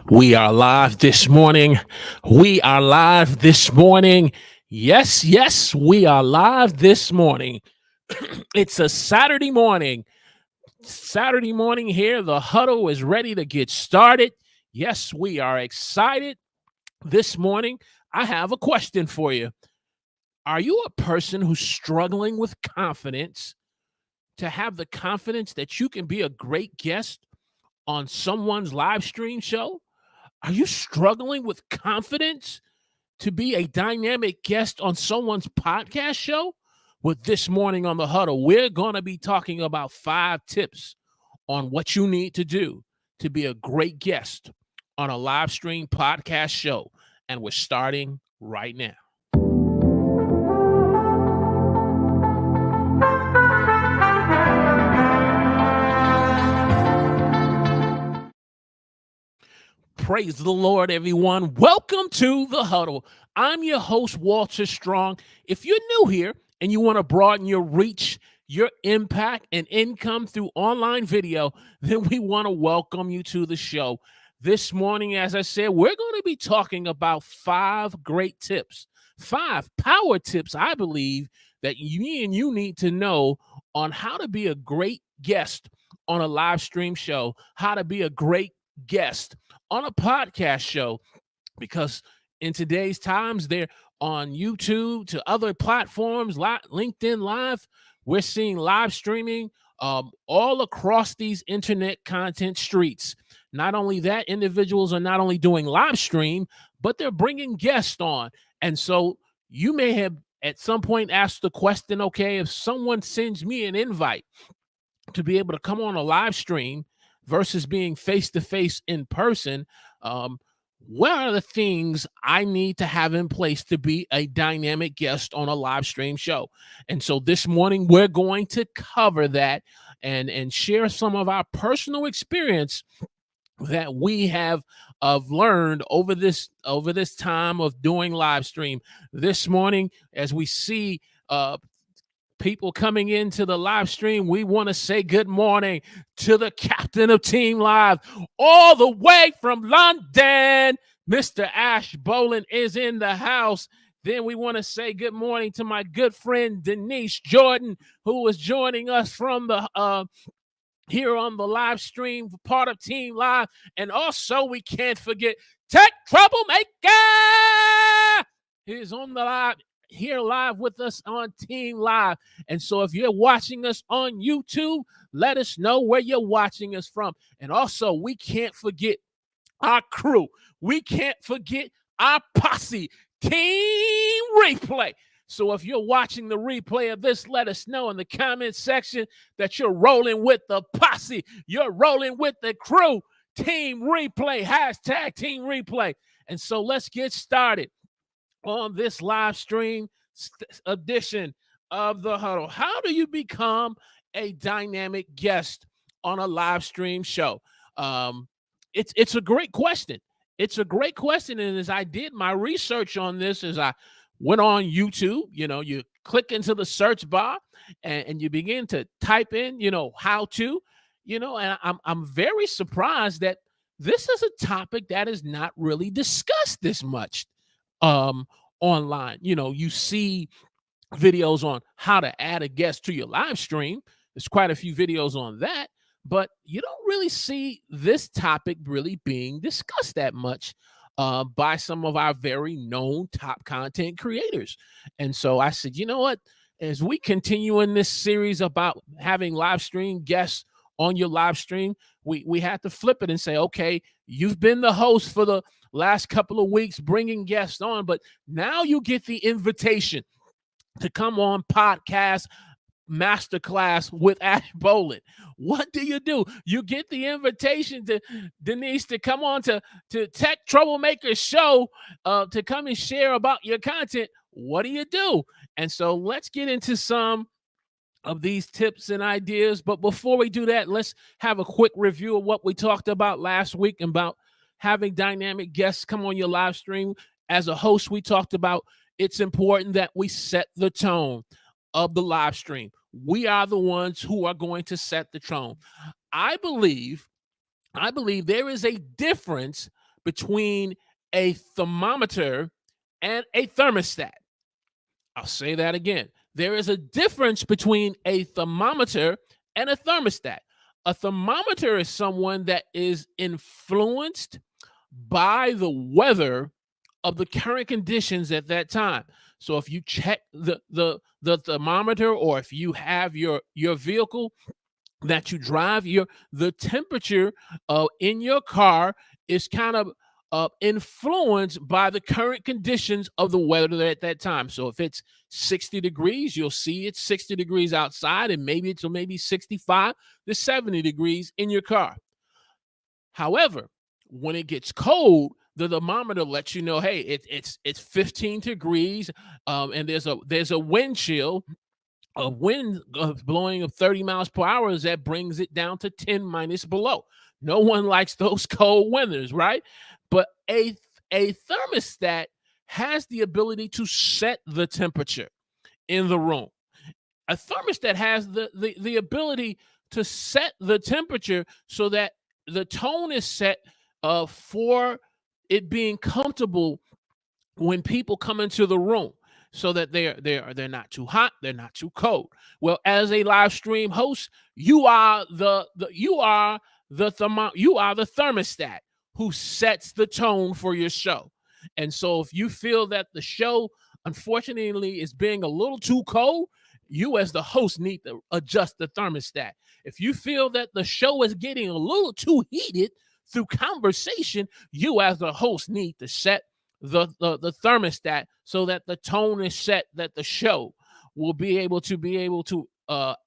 We are live this morning. We are live this morning. Yes, yes, we are live this morning. It's a Saturday morning. Saturday morning here. The huddle is ready to get started. Yes, we are excited. This morning, I have a question for you. Are you a person who's struggling with confidence to have the confidence that you can be a great guest on someone's live stream show? Are you struggling with confidence to be a dynamic guest on someone's podcast show? With This Morning on the Huddle, we're going to be talking about 5 tips on what you need to do to be a great guest on a live stream podcast show. And we're starting right now. Praise the Lord, everyone. Welcome to the Huddle. I'm your host, Walter Strong. If you're new here and you want to broaden your reach, your impact, and income through online video, then we want to welcome you to the show. This morning, as I said, we're going to be talking about 5 great tips, 5 power tips, I believe, that me and you need to know on how to be a great guest on a live stream show, how to be a great guest on a podcast show, because in today's times, they're on YouTube to other platforms, LinkedIn Live. We're seeing live streaming all across these internet content streets. Not only that, individuals are not only doing live stream, but they're bringing guests on. And so you may have at some point asked the question, okay, if someone sends me an invite to be able to come on a live stream versus being face-to-face in person, what are the things I need to have in place to be a dynamic guest on a live stream show? And so this morning, we're going to cover that and share some of our personal experience that we have learned over this time of doing live stream. This morning, as we see people coming into the live stream, we want to say good morning to the captain of Team Live, all the way from London. Mr. Ash Boland is in the house. Then we want to say good morning to my good friend Denise Jordan, who is joining us from the here on the live stream, part of Team Live. And also, we can't forget Tech Troublemaker. He's on the live here live with us on Team Live. And so if you're watching us on YouTube, let us know where you're watching us from. And also, we can't forget our crew. We can't forget our posse, Team Replay. So if you're watching the replay of this, let us know in the comment section that you're rolling with the posse. You're rolling with the crew. Team Replay, hashtag Team Replay. And so let's get started on this live stream edition of the Huddle. How do you become a dynamic guest on a live stream show? It's a great question. It's a great question. And as I did my research on this, as I went on YouTube, you click into the search bar and you begin to type in, how to, and I'm very surprised that this is a topic that is not really discussed this much online. You see videos on how to add a guest to your live stream. There's quite a few videos on that, but you don't really see this topic really being discussed that much by some of our very known top content creators. And so I said, you know what, as we continue in this series about having live stream guests on your live stream, we had to flip it and say, okay, you've been the host for the last couple of weeks bringing guests on, but now you get the invitation to come on podcast masterclass with Ash Boland. What do? You get the invitation to Denise to come on to Tech Troublemaker show to come and share about your content. What do? And so let's get into some of these tips and ideas. But before we do that, let's have a quick review of what we talked about last week about having dynamic guests come on your live stream. As a host, we talked about it's important that we set the tone of the live stream. We are the ones who are going to set the tone. I believe there is a difference between a thermometer and a thermostat. I'll say that again. There is a difference between a thermometer and a thermostat. A thermometer is someone that is influenced by the weather of the current conditions at that time. So if you check the thermometer, or if you have your vehicle that you drive, the temperature in your car is kind of influenced by the current conditions of the weather at that time. So if it's 60 degrees, you'll see it's 60 degrees outside, and maybe it's maybe 65 to 70 degrees in your car. However, when it gets cold, the thermometer lets you know, hey, it's 15 degrees, and there's a wind chill. A wind blowing of 30 miles per hour, that brings it down to 10 minus below. No one likes those cold winters, right? But a thermostat has the ability to set the temperature in the room. A thermostat has the ability to set the temperature so that the tone is set for it being comfortable when people come into the room, so that they're not too hot, they're not too cold. Well, as a live stream host, you are the thermostat who sets the tone for your show. And so if you feel that the show, unfortunately, is being a little too cold, you as the host need to adjust the thermostat. If you feel that the show is getting a little too heated through conversation, you as the host need to set the thermostat so that the tone is set, that the show will be able to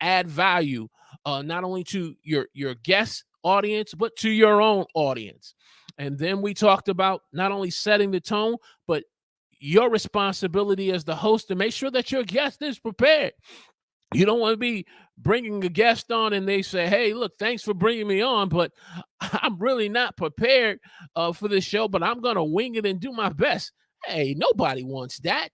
add value, not only to your guest audience, but to your own audience. And then we talked about not only setting the tone, but your responsibility as the host to make sure that your guest is prepared. You don't want to be bringing a guest on and they say, hey, look, thanks for bringing me on, but I'm really not prepared for this show, but I'm going to wing it and do my best. Hey, nobody wants that.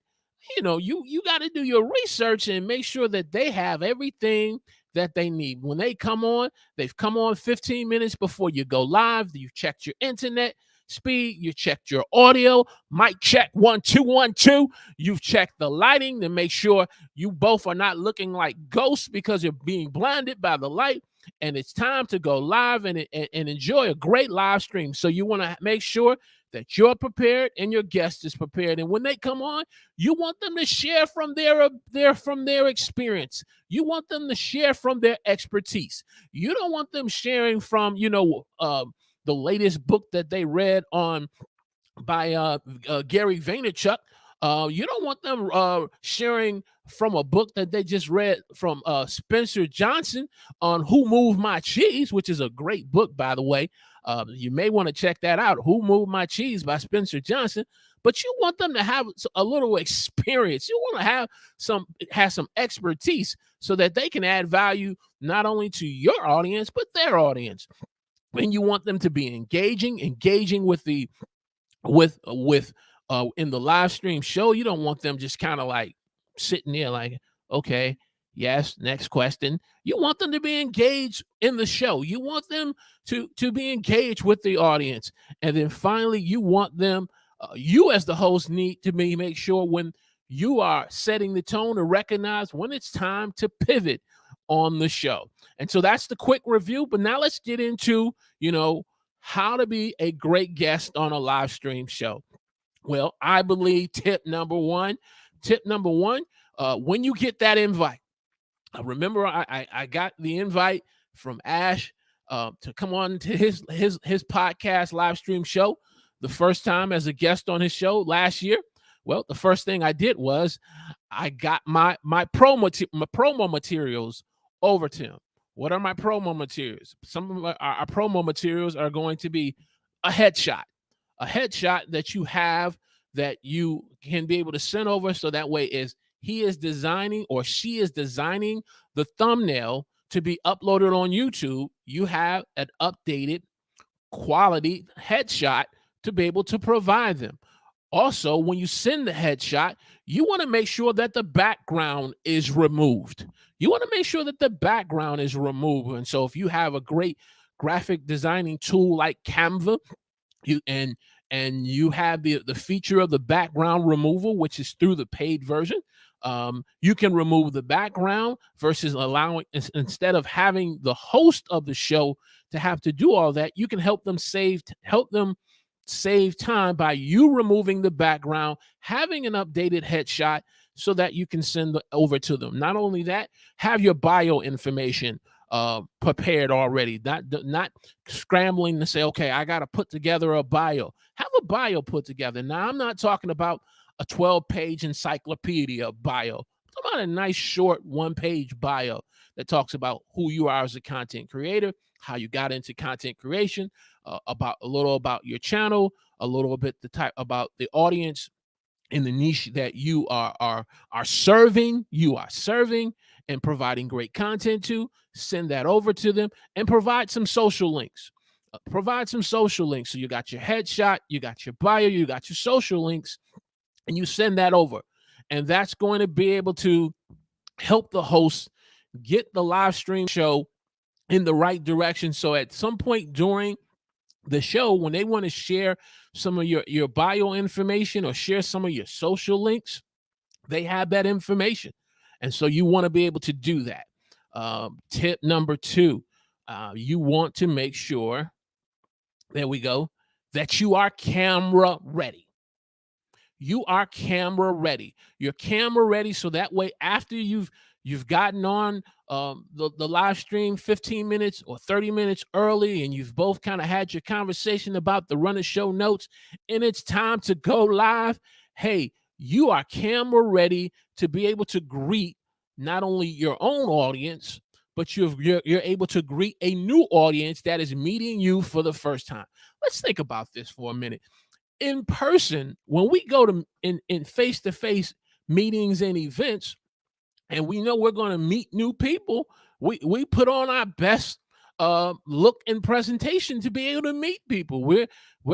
You got to do your research and make sure that they have everything that they need. When they come on, they've come on 15 minutes before you go live. You've checked your internet speed, you checked your audio, mic check 1 2 1 2. You've checked the lighting to make sure you both are not looking like ghosts because you're being blinded by the light. And it's time to go live and enjoy a great live stream. So you want to make sure that you're prepared and your guest is prepared. And when they come on, you want them to share from their experience. You want them to share from their expertise. You don't want them sharing from the latest book that they read on by Gary Vaynerchuk. You don't want them sharing from a book that they just read from Spencer Johnson on Who Moved My Cheese, which is a great book, by the way. You may want to check that out, Who Moved My Cheese by Spencer Johnson. But you want them to have a little experience. You want to have some expertise so that they can add value not only to your audience, but their audience. And you want them to be engaging with the in the live stream show. You don't want them just kind of like sitting there like, okay, yes, next question. You want them to be engaged in the show. You want them to be engaged with the audience. And then finally, you want them, you as the host need to make sure when you are setting the tone to recognize when it's time to pivot on the show. And so that's the quick review. But now let's get into, how to be a great guest on a live stream show. Well, I believe tip number one, when you get that invite, remember I got the invite from Ash to come on to his podcast live stream show the first time as a guest on his show last year. Well, the first thing I did was I got my promo materials over to him. What are my promo materials? Some of our promo materials are going to be a headshot that you have that you can be able to send over. So that way he is designing or she is designing the thumbnail to be uploaded on YouTube. You have an updated quality headshot to be able to provide them. Also, when you send the headshot, you want to make sure that the background is removed. And so if you have a great graphic designing tool like Canva, and you have the feature of the background removal, which is through the paid version. You can remove the background versus allowing, instead of having the host of the show to have to do all that, you can help them save time by you removing the background, having an updated headshot so that you can send over to them. Not only that, have your bio information prepared already, not scrambling to say, okay, I got to put together a bio. Have a bio put together. Now, I'm not talking about a 12-page encyclopedia bio. I'm talking about a nice short 1-page bio that talks about who you are as a content creator, how you got into content creation, about a little about your channel, a little bit about the audience in the niche that you are serving. You are serving and providing great content to. Send that over to them and provide some social links. So you got your headshot, you got your bio, you got your social links, and you send that over. And that's going to be able to help the host get the live stream show in the right direction. So at some point during the show, when they want to share some of your bio information or share some of your social links, they have that information. And so you want to be able to do that. Tip number 2, you want to make sure, there we go, that you are camera ready. You are camera ready. You're camera ready, so that way after you've gotten on the live stream 15 minutes or 30 minutes early, and you've both kind of had your conversation about the run of show notes, and it's time to go live, hey, you are camera ready to be able to greet not only your own audience, but you're able to greet a new audience that is meeting you for the first time. Let's think about this for a minute. In person, when we go to in face-to-face meetings and events, and we know we're going to meet new people, we put on our best look and presentation to be able to meet people. We're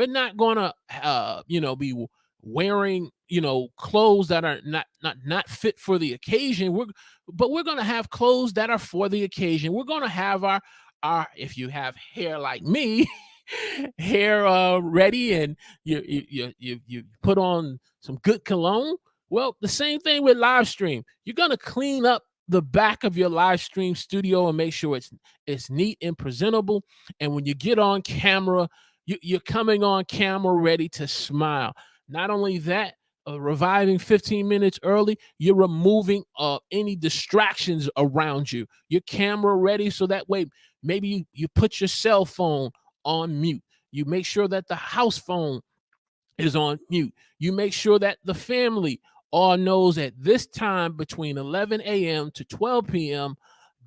not going to be wearing clothes that are not fit for the occasion. But we're going to have clothes that are for the occasion. We're going to have our if you have hair like me, hair ready, and you put on some good cologne. Well, the same thing with live stream. You're going to clean up the back of your live stream studio and make sure it's neat and presentable. And when you get on camera, you're coming on camera ready to smile. Not only that, reviving 15 minutes early, you're removing any distractions around you. You're camera ready, so that way maybe you put your cell phone on mute. You make sure that the house phone is on mute. You make sure that the family all knows at this time between 11 a.m. to 12 p.m.,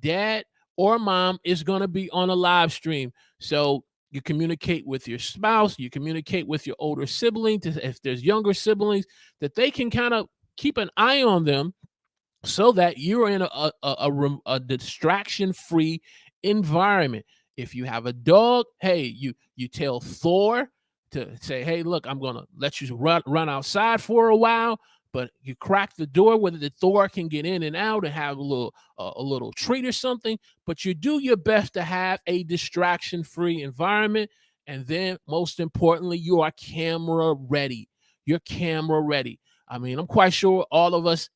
dad or mom is going to be on a live stream. So you communicate with your spouse, you communicate with your older sibling, if there's younger siblings, that they can kind of keep an eye on them so that you're in a distraction-free environment. If you have a dog, hey, you tell Thor to say, hey, look, I'm going to let you run outside for a while, but you crack the door where the Thor can get in and out and have a little treat or something. But you do your best to have a distraction-free environment. And then most importantly, you are camera ready. You're camera ready. I mean, I'm quite sure all of us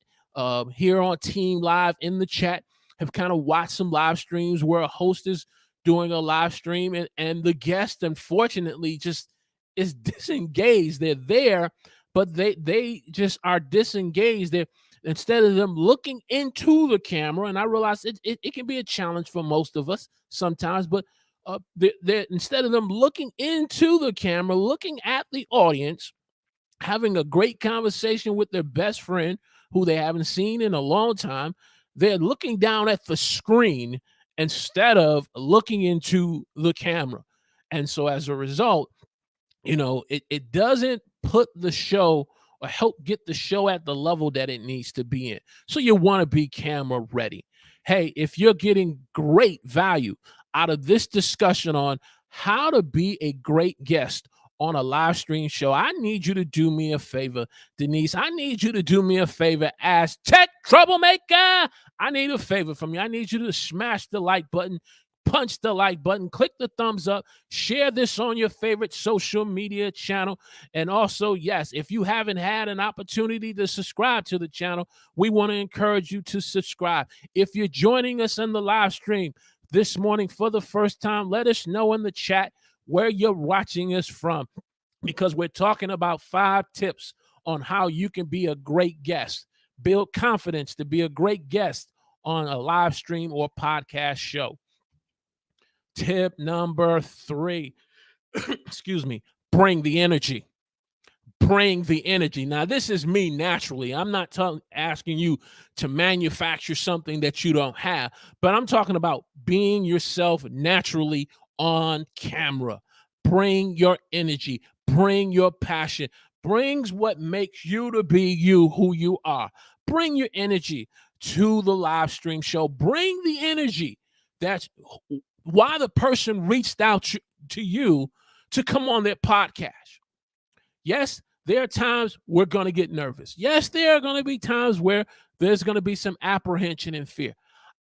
here on Team Live in the chat have kind of watched some live streams where a host is doing a live stream and the guest, unfortunately, just is disengaged. They're there, but they just are disengaged. Instead of them looking into the camera, and I realize it can be a challenge for most of us sometimes, but instead of them looking into the camera, looking at the audience, having a great conversation with their best friend who they haven't seen in a long time, they're looking down at the screen instead of looking into the camera. And so as a result, it doesn't put the show or help get the show at the level that it needs to be in. So you want to be camera ready. Hey, if you're getting great value out of this discussion on how to be a great guest on a live stream show, I need you to do me a favor, Denise. I need you to do me a favor as Tech Troublemaker. I need a favor from you. I need you to smash the like button. punch the like button, click the thumbs up, share this on your favorite social media channel. And also, yes, if you haven't had an opportunity to subscribe to the channel, we want to encourage you to subscribe. If you're joining us in the live stream this morning for the first time, let us know in the chat where you're watching us from, because we're talking about 5 tips on how you can be a great guest, build confidence to be a great guest on a live stream or podcast show. Tip number 3, excuse me, bring the energy. Bring the energy. Now, this is me naturally. I'm not asking you to manufacture something that you don't have, but I'm talking about being yourself naturally on camera. Bring your energy, bring your passion, brings what makes you to be you, who you are. Bring your energy to the live stream show. Bring the energy. That's why the person reached out to you to come on their podcast. Yes, there are times we're going to get nervous. Yes, there are going to be times where there's going to be some apprehension and fear.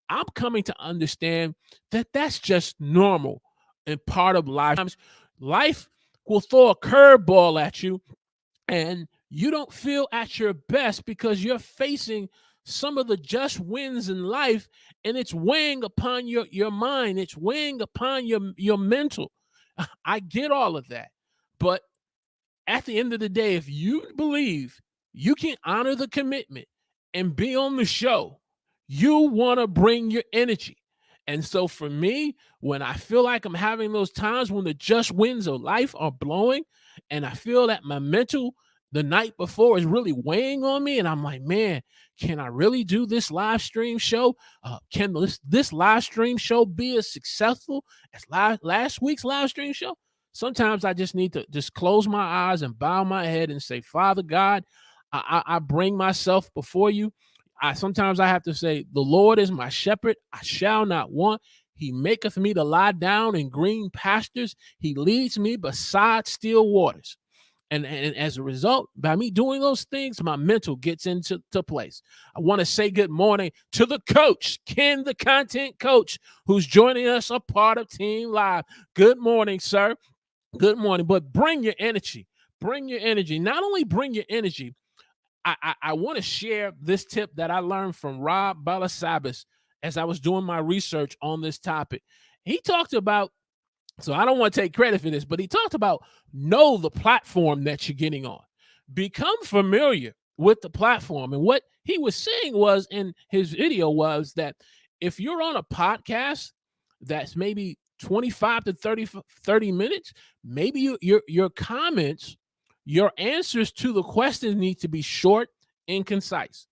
I'm coming to understand that that's just normal and part of life. Life will throw a curveball at you, and you don't feel at your best because you're facing some of the just wins in life, and it's weighing upon your mind. It's weighing upon your mental. I get all of that. But at the end of the day, if you believe you can honor the commitment and be on the show, you want to bring your energy. And so for me, when I feel like I'm having those times when the just winds of life are blowing and I feel that my mental the night before is really weighing on me, and I'm like, man, can I really do this live stream show? Can this live stream show be as successful as last week's live stream show? Sometimes I just need to just close my eyes and bow my head and say, Father God, I bring myself before you. Sometimes I have to say, the Lord is my shepherd, I shall not want. He maketh me to lie down in green pastures. He leads me beside still waters. And as a result, by me doing those things, my mental gets into place. I want to say good morning to the coach, Ken, the content coach, who's joining us, a part of Team Live. Good morning, sir. Good morning. But bring your energy. Bring your energy. Not only bring your energy, I want to share this tip that I learned from Rob Balasabas as I was doing my research on this topic. He talked about, so I don't want to take credit for this, but he talked about know the platform that you're getting on. Become familiar with the platform. And what he was saying was in his video was that if you're on a podcast that's maybe 25 to 30 minutes, maybe your comments, your answers to the questions need to be short and concise.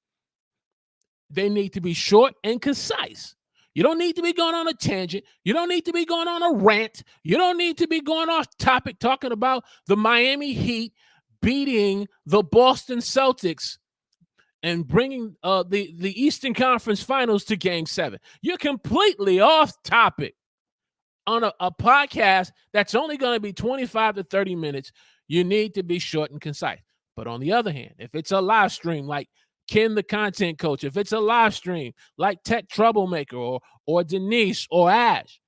They need to be short and concise. You don't need to be going on a tangent. You don't need to be going on a rant. You don't need to be going off topic talking about the Miami Heat beating the Boston Celtics and bringing the Eastern Conference Finals to Game 7. You're completely off topic on a podcast that's only going to be 25 to 30 minutes. You need to be short and concise. But on the other hand, if it's a live stream like Ken, the content coach, if it's a live stream like Tech Troublemaker or Denise or Ash,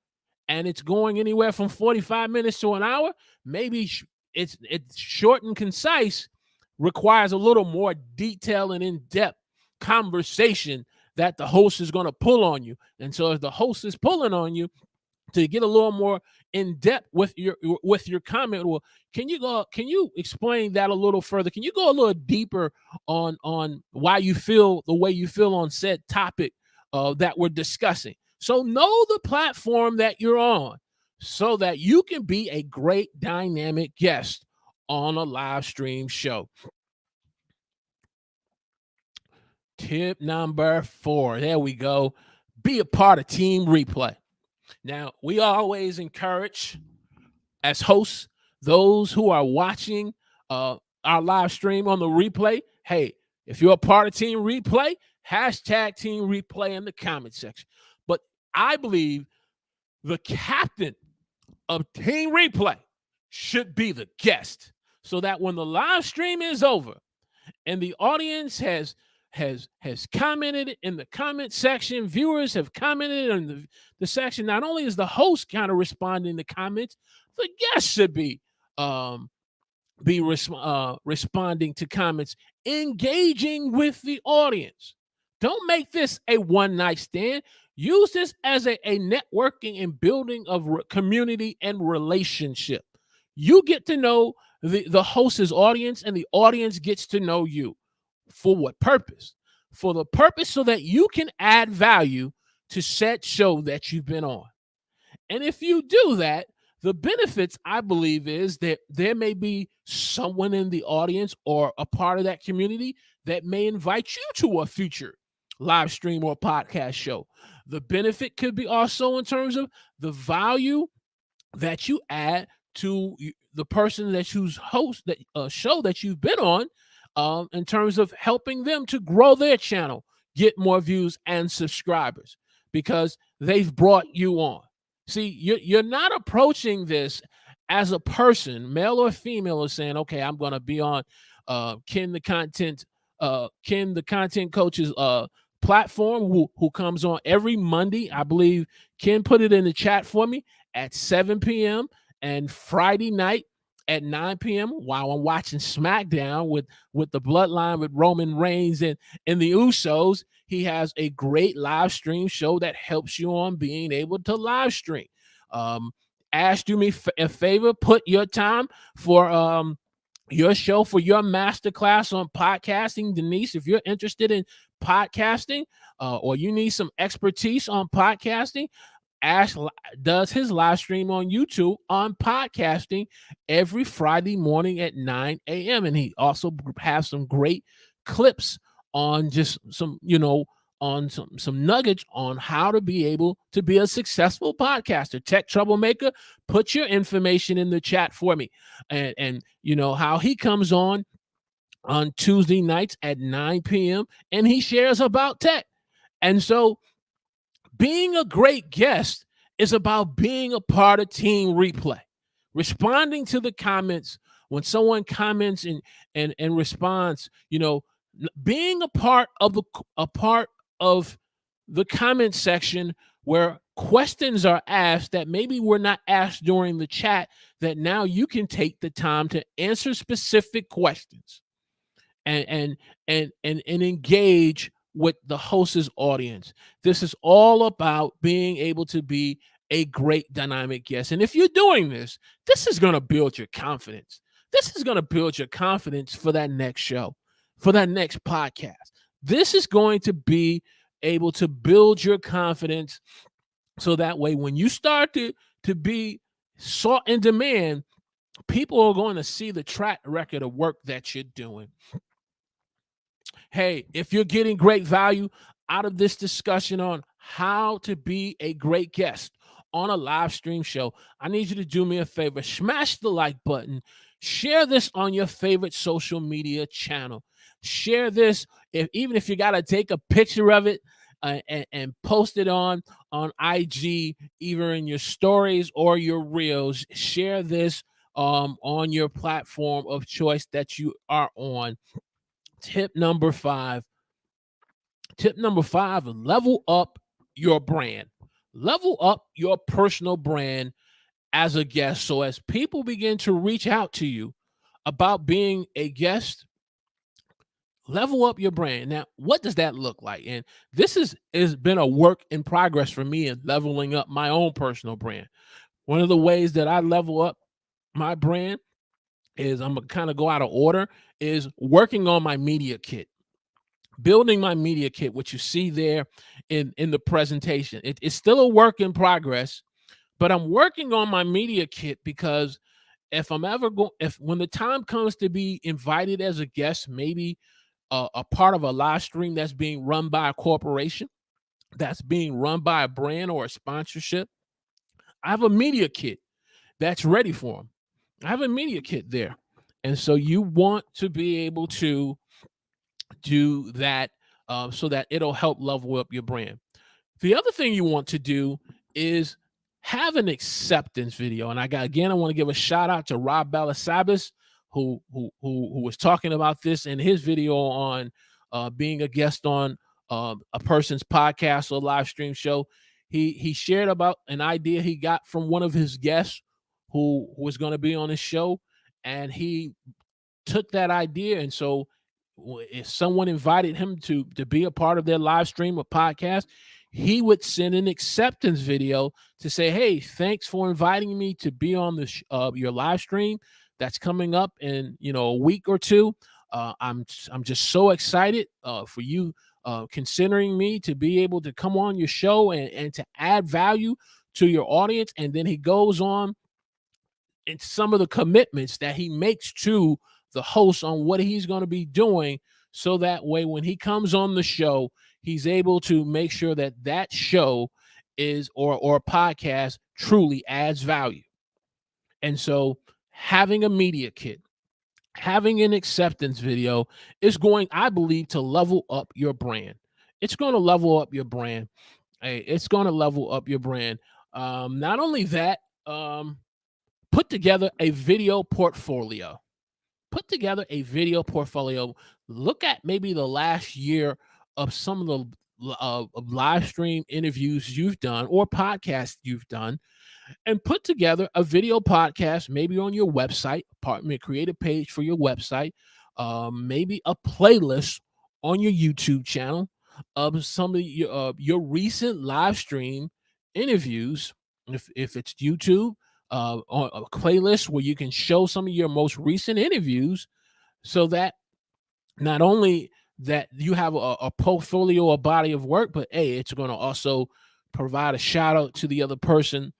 and it's going anywhere from 45 minutes to an hour, maybe it's short and concise, requires a little more detail and in-depth conversation that the host is going to pull on you. And so if the host is pulling on you to get a little more in depth with your comment, well, can you explain that a little further? Can you go a little deeper on why you feel the way you feel on said topic that we're discussing? So know the platform that you're on so that you can be a great dynamic guest on a live stream show. Tip number 4. There we go. Be a part of Team Replay. Now, we always encourage, as hosts, those who are watching our live stream on the replay, hey, if you're a part of Team Replay, hashtag Team Replay in the comment section. But I believe the captain of Team Replay should be the guest, so that when the live stream is over and the audience has has commented in the comment section. Viewers have commented in the section. Not only is the host kind of responding to comments, the guest should um, responding to comments, engaging with the audience. Don't make this a one night stand. Use this as a networking and building of community and relationship. You get to know the host's audience, and the audience gets to know you. For what purpose? For the purpose so that you can add value to said show that you've been on. And if you do that, the benefits, I believe, is that there may be someone in the audience or a part of that community that may invite you to a future live stream or podcast show. The benefit could be also in terms of the value that you add to the person that who's host that show that you've been on, in terms of helping them to grow their channel, get more views and subscribers because they've brought you on. See, you're not approaching this as a person, male or female, is saying, okay, I'm going to be on Ken the Content Coach's platform, who comes on every Monday. I believe Ken put it in the chat for me at 7 p.m. and Friday night at 9 p.m. while I'm watching SmackDown with the Bloodline with Roman Reigns and the Usos. He has a great live stream show that helps you on being able to live stream. Ash, do me a favor, put your time for your show, for your masterclass on podcasting. Denise, if you're interested in podcasting or you need some expertise on podcasting, Ash does his live stream on YouTube on podcasting every Friday morning at 9 a.m. And he also has some great clips on just some, on some nuggets on how to be able to be a successful podcaster. Tech Troublemaker, put your information in the chat for me. And how he comes on Tuesday nights at 9 p.m. and he shares about tech. And so being a great guest is about being a part of Team Replay, responding to the comments when someone comments and responds. Being a part of the comment section where questions are asked that maybe were not asked during the chat. That now you can take the time to answer specific questions and engage with the host's audience. This is all about being able to be a great dynamic guest. And if you're doing this, this is going to build your confidence. This is going to build your confidence for that next show, for that next podcast. This is going to be able to build your confidence so that way when you start to be sought in demand, people are going to see the track record of work that you're doing. Hey, if you're getting great value out of this discussion on how to be a great guest on a live stream show, I need you to do me a favor. Smash the like button. Share this on your favorite social media channel. Share this, even if you got to take a picture of it and post it on IG, either in your stories or your reels. Share this on your platform of choice that you are on. Tip number five, level up your brand. Level up your personal brand as a guest. So as people begin to reach out to you about being a guest, level up your brand. Now, what does that look like? And this has been a work in progress for me in leveling up my own personal brand. One of the ways that I level up my brand is, I'm going to kind of go out of order, is working on my media kit. Building my media kit, which you see there in the presentation. It's still a work in progress, but I'm working on my media kit because if when the time comes to be invited as a guest, maybe a part of a live stream that's being run by a corporation, that's being run by a brand or a sponsorship, I have a media kit that's ready for them. I have a media kit there. And so you want to be able to do that so that it'll help level up your brand. The other thing you want to do is have an acceptance video. And I want to give a shout out to Rob Balasabas, who was talking about this in his video on being a guest on a person's podcast or live stream show. He shared about an idea he got from one of his guests who was going to be on his show, and he took that idea. And so if someone invited him to be a part of their live stream or podcast, he would send an acceptance video to say, hey, thanks for inviting me to be on your live stream that's coming up in a week or two. I'm just so excited for you considering me to be able to come on your show and to add value to your audience. And then he goes on and some of the commitments that he makes to the host on what he's going to be doing, so that way when he comes on the show, he's able to make sure that that show is or podcast truly adds value. And so having a media kit, having an acceptance video is going, I believe, to level up your brand. It's going to level up your brand. It's going to level up your brand. Not only that, put together a video portfolio. Put together a video portfolio. Look at maybe the last year of some of the live stream interviews you've done or podcasts you've done, and put together a video podcast, maybe on your website, create a page for your website, maybe a playlist on your YouTube channel of some of your recent live stream interviews. If it's YouTube, on a playlist where you can show some of your most recent interviews, so that not only that you have a portfolio, a body of work, but hey, it's going to also provide a shout out to the other person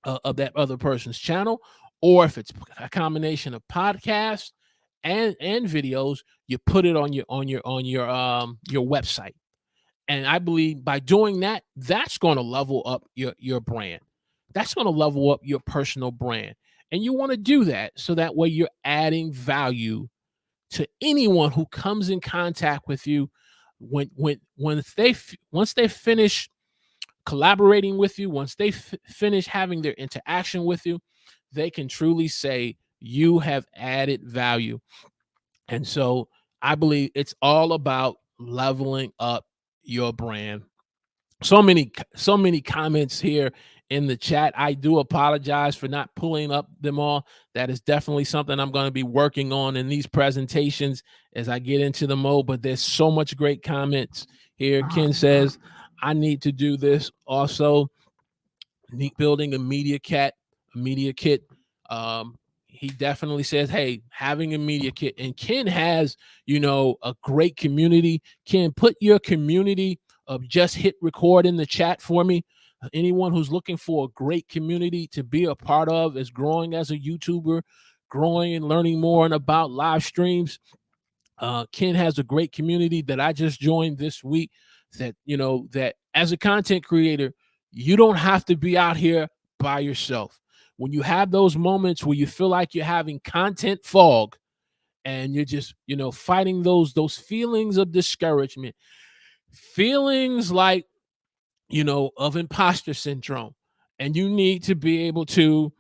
of that other person's channel. Or if it's a combination of podcasts and videos, you put it on your website. And I believe by doing that, that's going to level up your brand. That's going to level up your personal brand. And you want to do that so that way you're adding value to anyone who comes in contact with you. Once they finish collaborating with you, once they finish having their interaction with you, they can truly say you have added value. And so I believe it's all about leveling up your brand. So many comments here in the chat. I do apologize for not pulling up them all. That is definitely something I'm going to be working on in these presentations as I get into the mode. But there's so much great comments here. Ken says, I need to do this also. Building a media kit. He definitely says, hey, having a media kit. And Ken has, a great community. Ken, put your community of just hit record in the chat for me. Anyone who's looking for a great community to be a part of, is growing as a YouTuber, growing and learning more and about live streams. Ken has a great community that I just joined this week, that, that as a content creator, you don't have to be out here by yourself. When you have those moments where you feel like you're having content fog and you're just, fighting those feelings of discouragement, feelings like, of imposter syndrome, and you need to be able to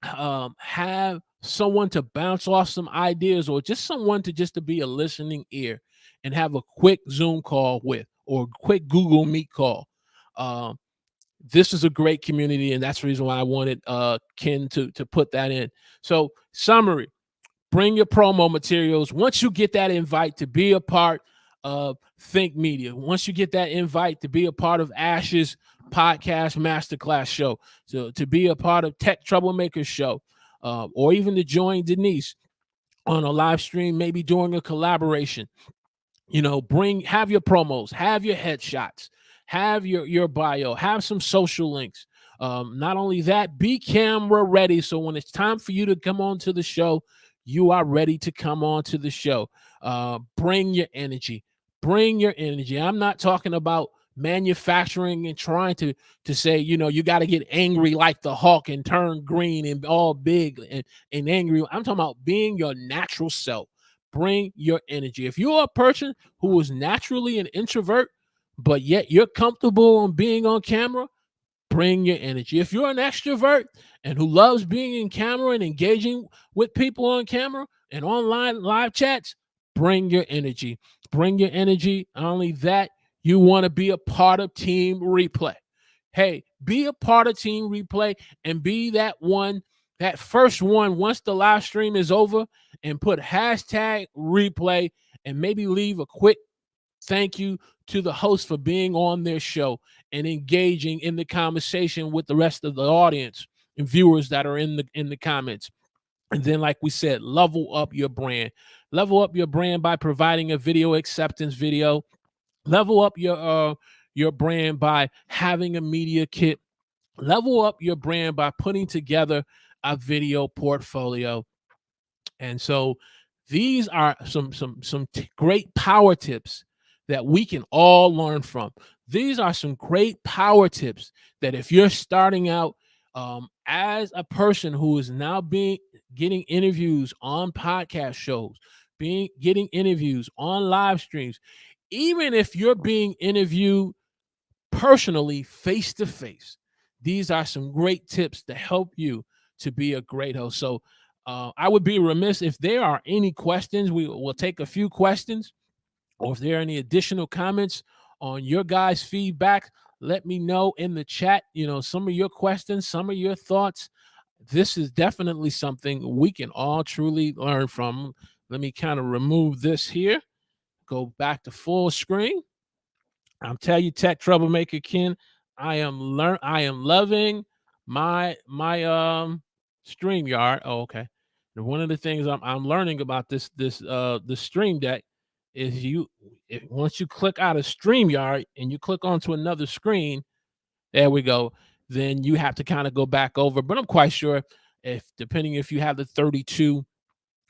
have someone to bounce off some ideas, or just someone to be a listening ear and have a quick Zoom call with, or a quick Google Meet call. This is a great community, and that's the reason why I wanted Ken to put that in. So, summary: bring your promo materials. Once you get that invite to be a part of Think Media, once you get that invite to be a part of Ash's podcast masterclass show, to be a part of Tech Troublemakers show, or even to join Denise on a live stream, maybe during a collaboration, have your promos, have your headshots, have your bio, have some social links. Not only that, be camera ready. So when it's time for you to come on to the show, you are ready to come on to the show. Bring your energy. I'm not talking about manufacturing and trying to say, you got to get angry like the Hulk and turn green and all big and angry. I'm talking about being your natural self. Bring your energy. If you're a person who is naturally an introvert, but yet you're comfortable on being on camera, bring your energy. If you're an extrovert and who loves being in camera and engaging with people on camera and online live chats, bring your energy. bring your energy. Not only that, you want to be a part of Team Replay. Hey, be a part of Team Replay and be that one, that first one once the live stream is over, and put hashtag replay and maybe leave a quick thank you to the host for being on their show and engaging in the conversation with the rest of the audience and viewers that are in the comments. And then, like we said, level up your brand. Level up your brand by providing a video acceptance video. Level up your brand by having a media kit. Level up your brand by putting together a video portfolio. And so these are some great power tips that we can all learn from. These are some great power tips that if you're starting out as a person who is now getting interviews on podcast shows, getting interviews on live streams, even if you're being interviewed personally face to face, these are some great tips to help you to be a great host. So I would be remiss if there are any questions. We will take a few questions, or if there are any additional comments on your guys' feedback, let me know in the chat. Some of your questions, some of your thoughts. This is definitely something we can all truly learn from. Let me kind of remove this here, go back to full screen. I'll tell you, Tech Troublemaker Ken, I am loving my StreamYard. Oh, okay. And one of the things I'm learning about the Stream Deck is once you click out of StreamYard and you click onto another screen, there we go, then you have to kind of go back over. But I'm quite sure depending if you have the 32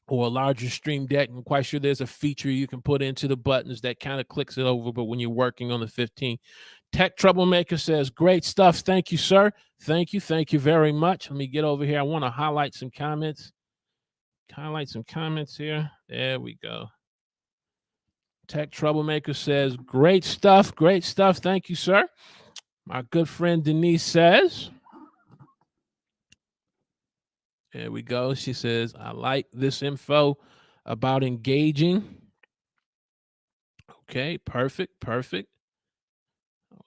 or a larger Stream Deck, I'm quite sure there's a feature you can put into the buttons that kind of clicks it over. But when you're working on the 15, Tech Troublemaker says, great stuff. Thank you, sir. Thank you very much. Let me get over here. I want to highlight some comments. Here. There we go. Tech Troublemaker says, great stuff. Thank you, sir. My good friend Denise says, there we go. She says, I like this info about engaging. Okay, perfect.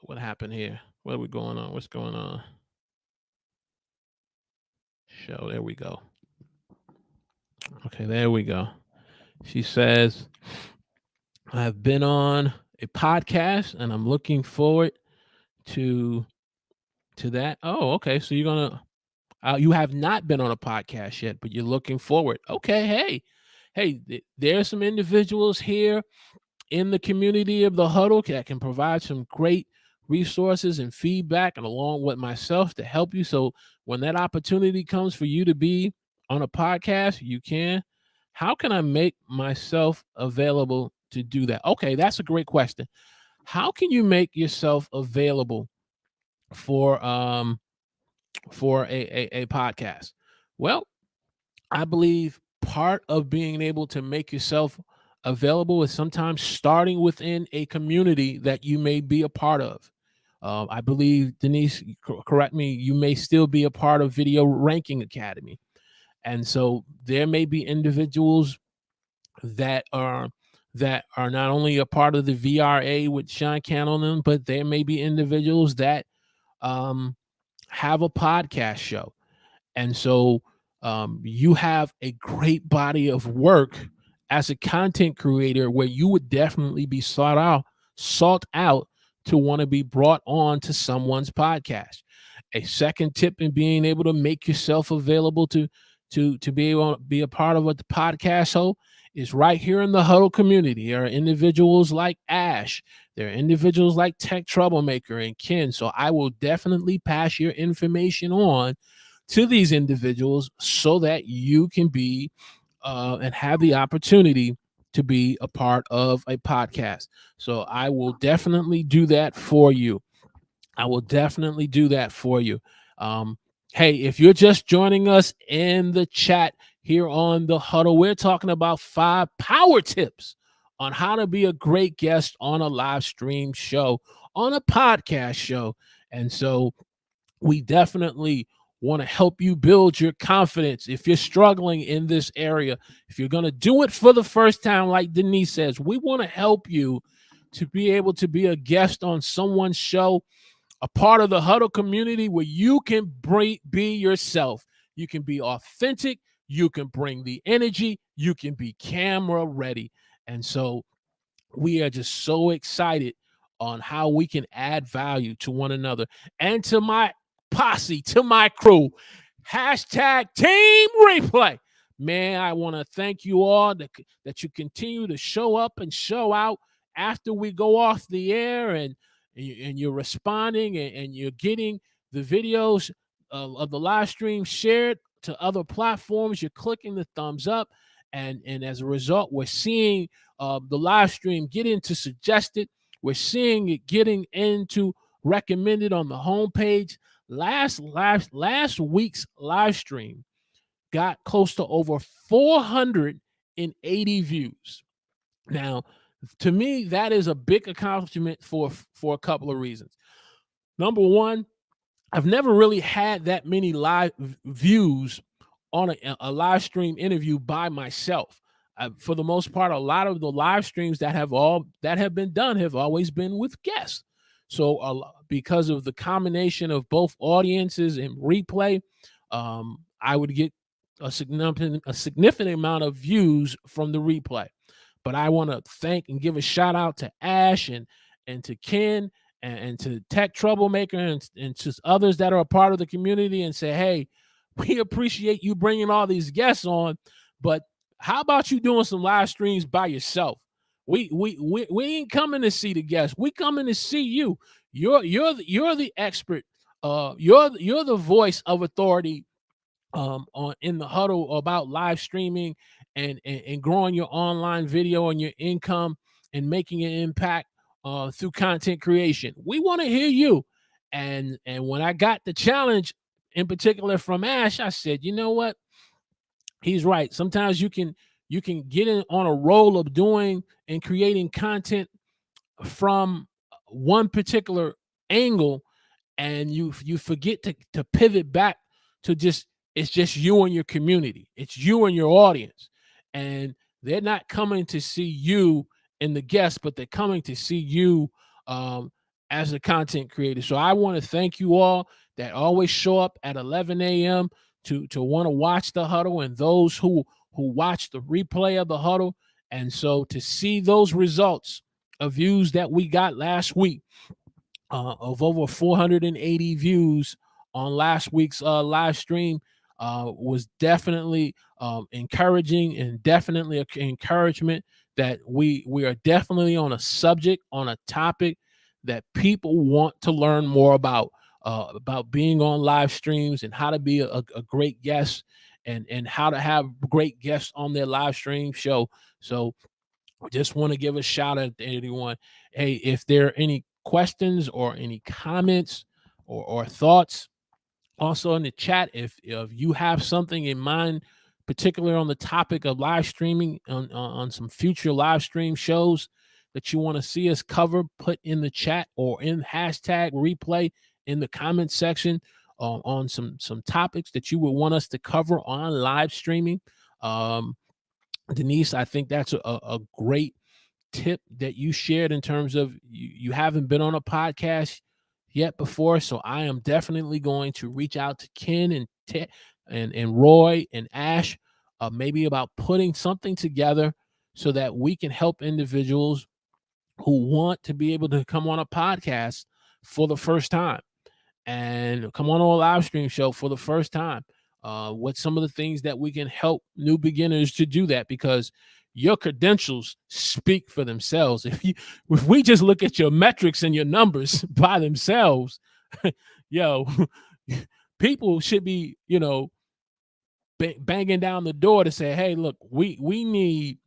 What happened here? What are we going on? What's going on? Show, there we go. Okay, there we go. She says, I've been on a podcast and I'm looking forward to that. Oh, okay. So you're going to, you have not been on a podcast yet, but you're looking forward. Okay. Hey, there's some individuals here in the community of the Huddle that can provide some great resources and feedback, and along with myself to help you. So when that opportunity comes for you to be on a podcast, you can. How can I make myself available to do that? Okay, that's a great question. How can you make yourself available for a podcast? Well, I believe part of being able to make yourself available is sometimes starting within a community that you may be a part of. I believe, Denise, correct me, you may still be a part of Video Ranking Academy. And so there may be individuals that are not only a part of the VRA with Sean Cannell, but there may be individuals that have a podcast show. And so you have a great body of work as a content creator where you would definitely be sought out to want to be brought on to someone's podcast. A second tip in being able to make yourself available to be able to be a part of a podcast show is right here in the Huddle community. There are individuals like Ash. There are individuals like Tech Troublemaker and Ken. So I will definitely pass your information on to these individuals so that you can be and have the opportunity to be a part of a podcast. So I will definitely do that for you. Hey, if you're just joining us in the chat here on the Huddle, we're talking about 5 power tips on how to be a great guest on a live stream show, on a podcast show. And so we definitely want to help you build your confidence. If you're struggling in this area, if you're going to do it for the first time, like Denise says, we want to help you to be able to be a guest on someone's show, a part of the huddle community where you can be yourself. You can be authentic. You can bring the energy. You can be camera ready. And so we are just so excited on how we can add value to one another and to my posse, to my crew. Hashtag Team Replay. Man, I want to thank you all that you continue to show up and show out after we go off the air, and you're responding, and you're getting the videos of the live stream shared to other platforms. You're clicking the thumbs up, and as a result, we're seeing the live stream get into suggested. We're seeing it getting into recommended on the homepage. Last week's live stream got close to over 480 views. Now, to me, that is a big accomplishment for a couple of reasons. Number one, I've never really had that many live views on a live stream interview by myself. For the most part, a lot of the live streams that have been done have always been with guests. So because of the combination of both audiences and replay, I would get a significant amount of views from the replay. But I want to thank and give a shout out to Ash and to Ken and to Tech Troublemaker and to others that are a part of the community, and say, hey, we appreciate you bringing all these guests on, but how about you doing some live streams by yourself? We ain't coming to see the guests. We coming to see you. You're the expert. You're the voice of authority on in the huddle about live streaming and growing your online video and your income and making an impact through content creation. We want to hear you. And when I got the challenge in particular from Ash, I said, you know what? He's right. Sometimes you can get in on a roll of doing and creating content from one particular angle, and you forget to pivot back to just, it's just you and your community. It's you and your audience. And they're not coming to see you and the guests, but they're coming to see you as a content creator. So I want to thank you all that always show up at 11 a.m. to want to watch the huddle, and those who watch the replay of the huddle. And so to see those results of views that we got last week, of over 480 views on last week's live stream, was definitely encouraging, and definitely an encouragement that we are definitely on a subject, on a topic that people want to learn more about being on live streams and how to be a great guest, and how to have great guests on their live stream show. So I just want to give a shout out to anyone. Hey, if there are any questions or any comments or thoughts, also in the chat, if you have something in mind, particularly on the topic of live streaming on some future live stream shows that you want to see us cover, put in the chat or in hashtag replay in the comment section on some topics that you would want us to cover on live streaming. Denise, I think that's a great tip that you shared in terms of you haven't been on a podcast yet before. So I am definitely going to reach out to Ken and Roy and Ash, maybe about putting something together so that we can help individuals who want to be able to come on a podcast for the first time and come on a live stream show for the first time. What some of the things that we can help new beginners to do that, because your credentials speak for themselves. If we just look at your metrics and your numbers by themselves, people should be, banging down the door to say, hey, look, we need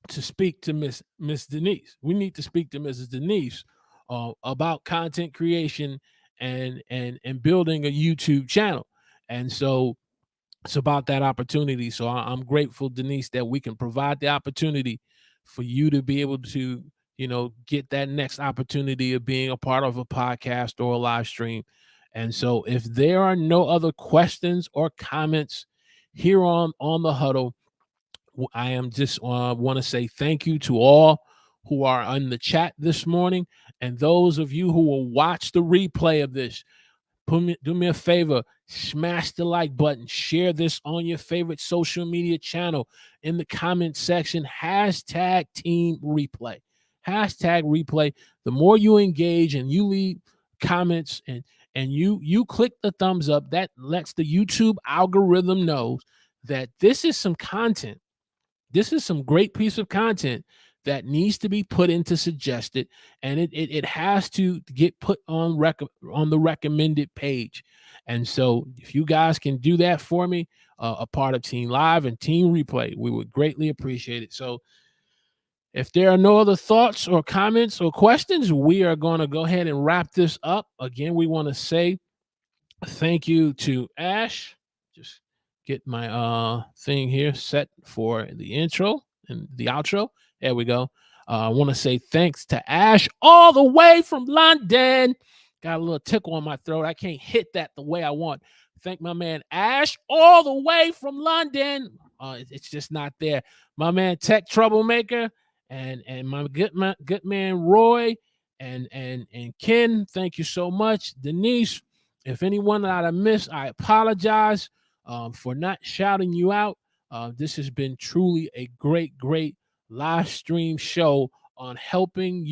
to speak to Miss Denise. We need to speak to Mrs. Denise about content creation and building a YouTube channel. And so it's about that opportunity. So I'm grateful, Denise, that we can provide the opportunity for you to be able to, get that next opportunity of being a part of a podcast or a live stream. And so if there are no other questions or comments here on the huddle, I am just want to say thank you to all who are on the chat this morning, and those of you who will watch the replay of this. Do me a favor, smash the like button, share this on your favorite social media channel, in the comment section, hashtag team replay. Hashtag replay. The more you engage and you leave comments and you click the thumbs up, that lets the YouTube algorithm know that this is some content. This is some great piece of content that needs to be put into suggested, and it has to get put on the recommended page. And so if you guys can do that for me, a part of Team Live and Team Replay, we would greatly appreciate it. So if there are no other thoughts or comments or questions, we are going to go ahead and wrap this up. Again, we want to say thank you to Ash. Just get my thing here set for the intro and the outro. There we go. I want to say thanks to Ash all the way from London. Got a little tickle on my throat. I can't hit that the way I want. Thank my man Ash all the way from London. It's just not there. My man Tech Troublemaker and my good man Roy and Ken. Thank you so much, Denise. If anyone that I missed, I apologize for not shouting you out. This has been truly a great live stream show on helping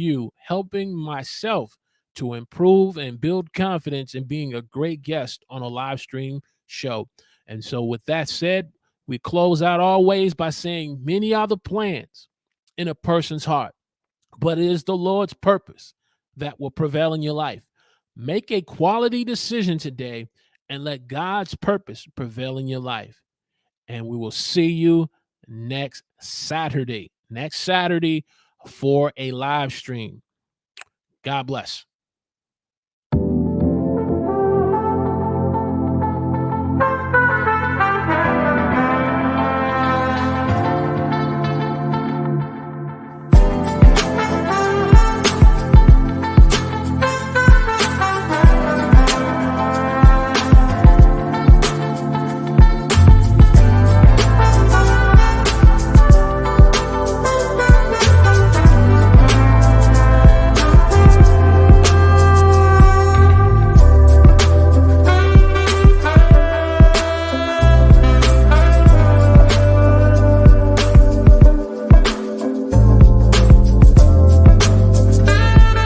myself to improve and build confidence in being a great guest on a live stream show. And so with that said, we close out always by saying many are the plans in a person's heart, but it is the Lord's purpose that will prevail in your life. Make a quality decision today and let God's purpose prevail in your life. And we will see you next Saturday for a live stream. God bless.